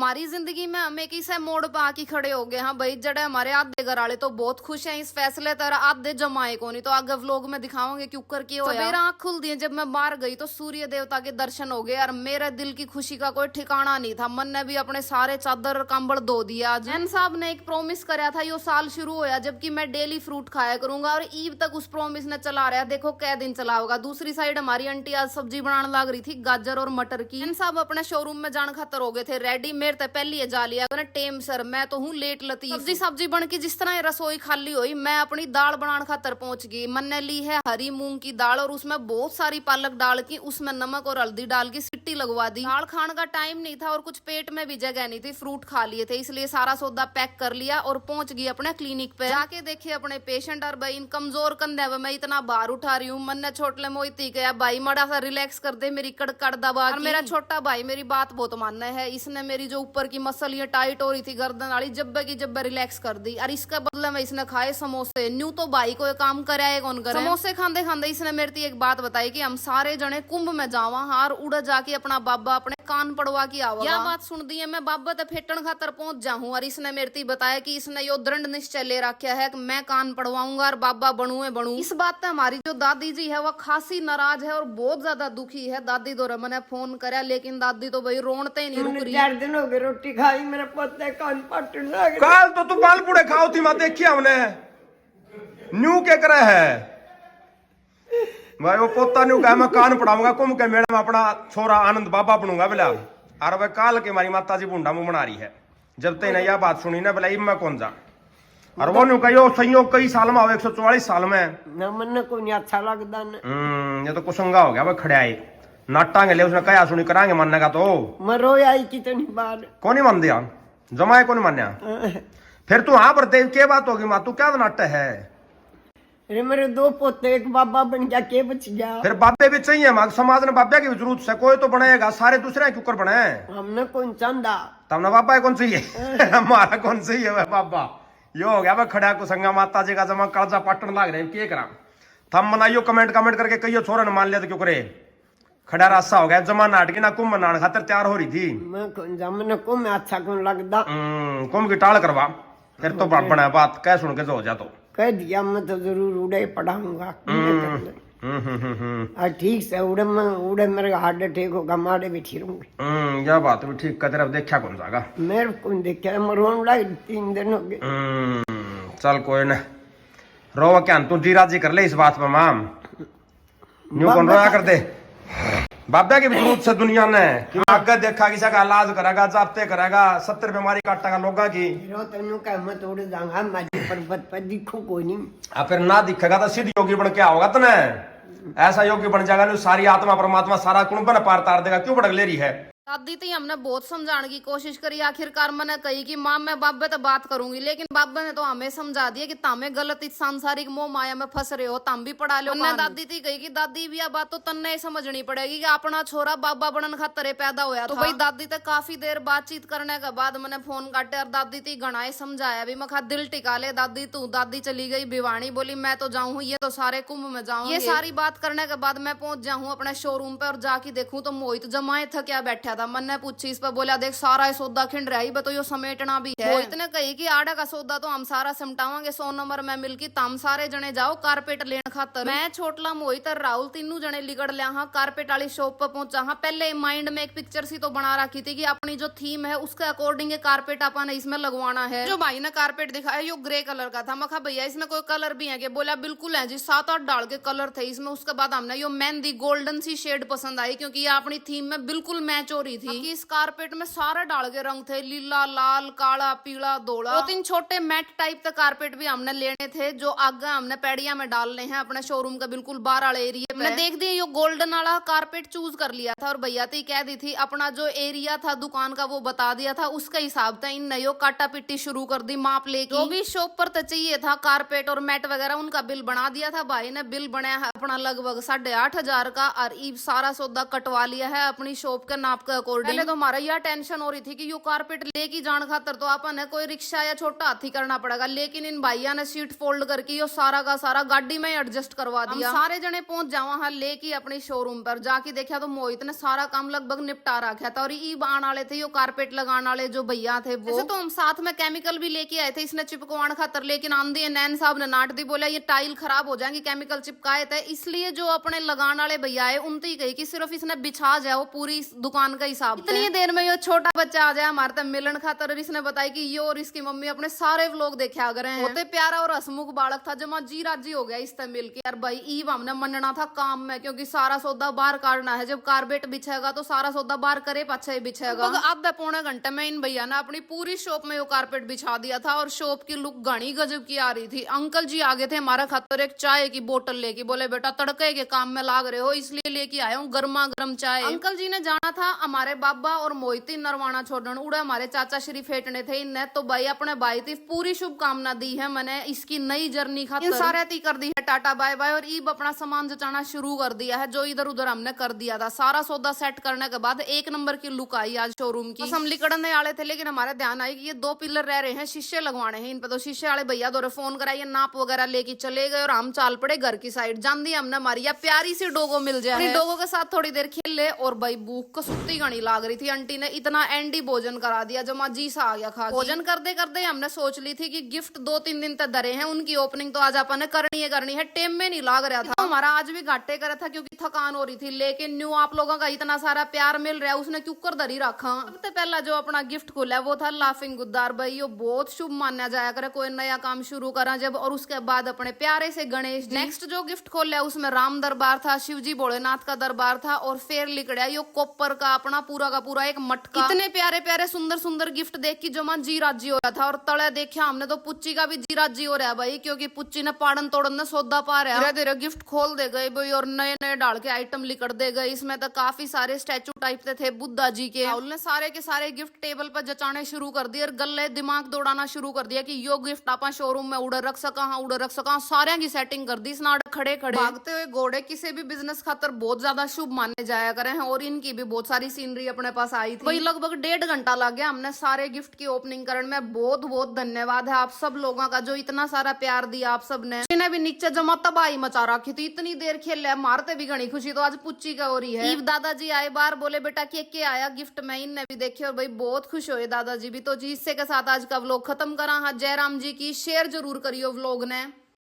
हमारी जिंदगी में हम एक ही से मोड़ पर आके खड़े हो गए। हाँ भाई, जड़े हमारे आधे घर वाले तो बहुत खुश हैं इस फैसले तरह, आधे जमाए को नहीं। तो आगे व्लॉग में दिखाओगे क्यों करके हो। मेरा आँख खुल दी जब मैं बाहर गई तो सूर्य देवता के दर्शन हो गए और मेरे दिल की खुशी का कोई ठिकाना नहीं था। मन ने भी अपने सारे चादर कंबल धो दिया। आज जैन साहब ने एक प्रॉमिस कराया था, यो साल शुरू होया जबकि मैं डेली फ्रूट खाया करूंगा और ईव तक उस प्रॉमिस ने चला रहा। देखो कै दिन चला होगा। दूसरी साइड हमारी आंटी आज सब्जी बनाने लग रही थी, गाजर और मटर की। जैन साहब अपने शोरूम में जाने खातर हो गए थे रेडी। मेरे तो पहले जा लिया टेम सर, मैं तो हूँ लेट लतीफ। सब्जी बन की जिस तरह रसोई खाली हुई, मैं अपनी दाल बनाने खातर पहुंच गई। मन ने ली है हरी मूंग की दाल और उसमें बहुत सारी पालक डाल की, उसमें नमक और हल्दी डाल की सीटी लगवा दी। दाल खाने का टाइम नहीं था और कुछ पेट में भी जगह नहीं थी, फ्रूट खा लिए थे, इसलिए सारा सौदा पैक कर लिया और पहुंच गई अपने क्लिनिक पे। जाके देखे अपने पेशेंट और भाई इन कमजोर कंधे में मैं इतना भार उठा रही हूँ। मन ने छोटले मोहिती गया, भाई मड़ा सा रिलैक्स कर दे मेरी कड़कड़ दबा। और मेरा छोटा भाई मेरी बात बहुत मानना है, इसने मेरी जो ऊपर की मसल ये टाइट हो रही थी गर्दन वाली, जब्बे की जब्बे रिलैक्स कर दी। और इसके बदले में इसने खाए समोसे। न्यू तो भाई को ये काम करे कौन करे। समोसे खांदे खांदे इसने मेरे एक बात बताई कि हम सारे जने कुंभ में जावा हार उड़ जाके अपना बाबा अपने कान पड़वा की आवा। यह बात सुन दी है मैं बाबा ते फेटन खातर पहुंच जाऊं और इसने मेरे बताया कि इसने यो दृढ़ निश्चय ले रखा है कि मैं कान पड़वाऊंगा और बाबा बनूं। इस बात पे हमारी जो दादी जी है वह खासी नाराज है और बहुत ज्यादा दुखी है। दादी तो मैंने फोन कराया लेकिन दादी तो भाई रोनते ही नहीं रुक रही। 4 दिन हो गए रोटी खाई, मेरे पोते कान पटन लग। काल तो तू मालपुड़े खाओ थी मैं देखी हमने न्यू के करे है भाई वो पोता न्यू कहा मैं कान पढ़ाऊंगा कुंभ के मेले में अपना छोरा आनंद बाबा बनूंगा बोला। और वह काल के हमारी माता जी बूंढा मुंह बना रही है। जब तक यह बात सुनी ना बोला मैं कौन जा। और वो न्यू कहो संयोग कई साल में 144 साल में ना मन को नहीं अच्छा लगता ये तो कुसंगा हो गया वह खड़े आए नाटांगे ले उसने कहा सुनी करांगे मानने का तो मरो आई कितनी बार कौन ही मान दिया जमाए कौन मान्या। फिर तू हाँ पर देव के बात होगी माँ तू क्या नाट्य है। अरे मेरे 2 पोते एक बाबा बन गया के बच गया। फिर बाबे भी चाहिए माँ समाज ने बाबा की भी जरूरत है, कोई तो बनाएगा सारे दूसरे क्यों कर बने। हमने कौन चंदा तब बाबा कौन चाहिए हमारा कौन चाहिए वह बाबा। यो हो गया वह खड़ा कुसंगा माता जी का जमा कर्जा पाटन लग रहे के करा। थम मनाइयो कमेंट करके कहियो छोरा ने मान लिया तो क्यों करे। खड़ा रास्ता हो गया जमा नाटकी ना कुंभ मनाने खातर तैयार हो रही थी। मैं कौन जा मैंने को मैं अच्छा कौन लगता। कुंभ की टाल करवा फिर तो बना बात कह सुन के जो हो जा तो कह दिया मैं तो जरूर उड़े पढ़ाऊंगा। ठीक से उड़े मेरे हार्ट ठीक होगा मारे भी ठिरूंगी। यह बात भी ठीक का तरफ देखा कौन जाएगा मेरे को देखा मरोन लग 3 दिन हो गए। चल कोई न रो क्या तू जी राजी कर ले इस बात में माम न्यू कौन रोया कर दे। बाबा की भी जरूरत से दुनिया ने कि आगे देखा किसी का इलाज करेगा जाप्ते करेगा 70 बीमारी काटेगा लोगों की। तेनू कह मैं थोड़े जाऊंगा माझी पर्वत पर दिखो कोई नहीं। अब फिर ना दिखेगा तो सिद्ध योगी बन के आओगा तने ऐसा योगी बन जाएगा सारी आत्मा परमात्मा सारा कुंभ न पार तार देगा क्यों भड़क ले रही है। दादी थी हमने बहुत समझाने की कोशिश करी, आखिरकार मैंने कही कि माँ मैं बाबे तो बात करूंगी, लेकिन बाबे ने तो हमें समझा दिया कि तामे गलत इस सांसारिक मोह माया में फंस रहे हो, तम भी पढ़ा लो। दादी थी कही कि दादी भी बात तो तन्ने समझनी पड़ेगी कि अपना छोरा बाबा बनन खातर पैदा होया तो भाई दादी तक काफी देर बातचीत करने के बाद मैंने फोन काटे और दादी थी गणाए समझाया भी। मैं दिल टिका ले दादी तू। दादी चली गई भिवानी, बोली मैं तो जाऊँ ये तो सारे कुंभ में जाऊँ। ये सारी बात करने के बाद मैं पहुंच जाऊँ अपने शोरूम पे और जाके देखूं तो मोहित जमाए था क्या बैठा था। मन ने पूछी इस पर, बोला देख सारा सौदा खिंड रहा है तो समेटना भी है। मोहित ने कही कि आड़ा का सौदा तो हम सारा समटावांगे 100 नंबर में मिलकी तम सारे जने जाओ कारपेट लेने खातर। मैं छोटला मोहित और राहुल तीनों जने लिगड़ लिया हाँ कारपेट वाली शॉप पर पहुंचा। हाँ पहले माइंड में एक पिक्चर सी तो बना रखी थी कि अपनी जो थीम है उसके अकॉर्डिंग कारपेट अपन इसमें लगवाना है। जो भाई ने कारपेट दिखाया यो ग्रे कलर का था। मैं कहा भैया इसमें कोई कलर भी है क्या। बोला बिल्कुल है जी 7-8 डाल के कलर थे इसमें। उसके बाद हमने यो मेहंदी गोल्डन सी शेड पसंद आई क्योंकि ये अपनी थीम में बिल्कुल मैच हो रही थी। इस कारपेट में सारे डाल के रंग थे, लीला लाल काला पीला धोला। 2-3 छोटे मैट टाइप के कारपेट भी हमने लेने थे जो आगे हमने पैड़िया में डालने हैं अपने शोरूम का बिल्कुल बाहर वाले एरिया में। देख दी यो गोल्डन वाला कारपेट चूज कर लिया था और भैया थी कह दी थी अपना जो एरिया था दुकान का वो बता दिया था, उसके हिसाब से इन नयो काटा पिट्टी शुरू कर दी माप लेके। जो भी शॉप पर तो चाहिए था कारपेट और मैट वगैरह उनका बिल बना दिया था। भाई ने बिल बनाया है अपना लगभग 8,500 का और सारा सौदा कटवा लिया है अपनी शॉप के नाप के के अकॉर्डिंग। पहले तो हमारा यह टेंशन हो रही थी कि यो कारपेट लेके जान खातर तो अपन ने कोई रिक्शा या छोटा हाथी करना पड़ेगा, लेकिन इन भाइया ने सीट फोल्ड करके यो सारा का सारा गाड़ी में एडजस्ट करवा दिया। हम सारे जने पहुंच जाओ वहां लेके अपनी शोरूम पर जाके देखा तो मोहित ने सारा काम लगभग निपटा रखा था। और ई आने वाले थे यो कारपेट लगाने वाले जो भैया थे वो। तो हम साथ में केमिकल भी लेके आए थे इसने चिपकवाने खातर, लेकिन आंधी नैन साहब ने नाट दी, बोला ये टाइल खराब हो जाएंगी केमिकल चिपकाए थे, इसलिए जो अपने लगाने वाले भैया है उनती ही कही कि सिर्फ इसने बिछा जाओ पूरी दुकान का हिसाब। इतनी देर में यो छोटा बच्चा आ जाए हमारे तक मिलन खातर, और इसने बताया कि ये और इसकी मम्मी अपने सारे व्लॉग देखे आ गए हैं। होते प्यारा और हसमुख बालक था, जमा जी राजी हो गया इससे मिलके। यार भाई ईव हमने मनना था काम में, क्योंकि सारा सौदा बाहर काटना है। जब कारपेट बिछेगा तो सारा सौदा बाहर करे पाछे ही बिछेगा। आधा पौने घंटे में इन भैया ने अपनी पूरी शॉप में वो कारपेट बिछा दिया था, और शॉप की लुक घनी गजब की आ रही थी। अंकल जी आगे थे हमारा खातर एक चाय की बोतल लेके, बोले बेटा तड़के के काम में लाग रहे हो इसलिए लेके आया हूँ गर्मा गर्म चाय। अंकल जी ने जाना था हमारे बाबा और मोहिती नरवाना छोड़न, उड़े हमारे चाचा श्री फेटने थे इनने। तो भाई अपने भाई थी पूरी शुभकामना दी है मैंने इसकी नई जर्नी खातर। सारे ती कर दी है टाटा बाय बाय, और ईब अपना सामान जचाना शुरू कर दिया है जो इधर उधर हमने कर दिया था। सारा सौदा सेट करने के बाद एक नंबर की लुक आई आज शोरूम की। हम लिकड़ने वाले थे, लेकिन हमारे ध्यान आई कि ये 2 पिलर रह रहे हैं, शीशे लगवाने हैं इन पे। तो शीशे वाले भैया दौरे फोन कराइए, नाप वगैरह लेके चले गए, और हम चाल पड़े घर की साइड। जान दी हमने हमारी प्यारी सी डोगो मिल जाए, डोगो के साथ थोड़ी देर खेल ले। और भाई भूख को सुत्ती घनी लाग रही थी, आंटी ने इतना एंडी भोजन करा दिया जमा जी सा आ गया खा। भोजन करते करते हमने सोच ली थी कि गिफ्ट 2-3 दिन तक धरे हैं, उनकी ओपनिंग तो आज अपन ने करनी है। टेम में नहीं लाग रहा था हमारा, आज भी घाटे करा था क्योंकि थकान हो रही थी। लेकिन न्यू आप लोगों का इतना सारा प्यार मिल रहा है, उसने क्यों कर धरी रखा। सबसे पहला जो अपना गिफ्ट खुला वो था लाफिंग गुद्दार। भाई ये बहुत शुभ माना जाया करे कोई नया काम शुरू करा जब। और उसके बाद अपने प्यारे से गणेश। नेक्स्ट जो गिफ्ट खोला उसमें राम दरबार था, शिवजी भोलेनाथ का दरबार था, और फिर लिखड़ा यो कॉपर का अपना पूरा का पूरा एक मटका। इतने प्यारे प्यारे सुंदर सुंदर गिफ्ट देख के जो मन जी राजी हो रहा था। और तले देखा हमने तो पुच्ची का भी जी राजी हो रहा है भाई, क्योंकि पुच्ची ने पाड़न तोड़न ने सौदा पा रहा है। धीरे धीरे गिफ्ट खोल दे गए भाई, और नए नए डाल के आइटम लिकड़ दे गए। इसमें तो काफी सारे स्टैचू टाइप के थे बुद्धा जी के। राहुल ने सारे के सारे गिफ्ट टेबल पर जचाने शुरू कर दिए, और गले दिमाग दौड़ाना शुरू कर दिया कि यो गिफ्ट आप शोरूम में उड़े रख सका, हाँ उड़े रख सका। सारे की सेटिंग कर दी इसने खड़े खड़े। भागते हुए घोड़े किसी भी बिजनेस खातर बहुत ज्यादा शुभ माने जाया करे हैं, और इनकी भी बहुत सारी सीनरी अपने पास आई थी। वही लगभग 1.5 घंटा लग गया हमने सारे गिफ्ट की ओपनिंग करने में। बहुत बहुत धन्यवाद है आप सब लोगों का जो इतना सारा प्यार दिया आप सब ने। इन्हें भी नीचे जमा तबाही मचा रखी थी, इतनी देर खेले मारते भी घनी खुशी तो आज पुच्ची का हो रही है। दादाजी आए बार, बोले बेटा के आया गिफ्ट में, इनने भी देखे और भाई बहुत खुश हुए दादाजी भी। तो जी इससे के साथ आज का व्लॉग खत्म करा। हाँ जय राम जी की, शेयर जरूर करियो व्लॉग ने।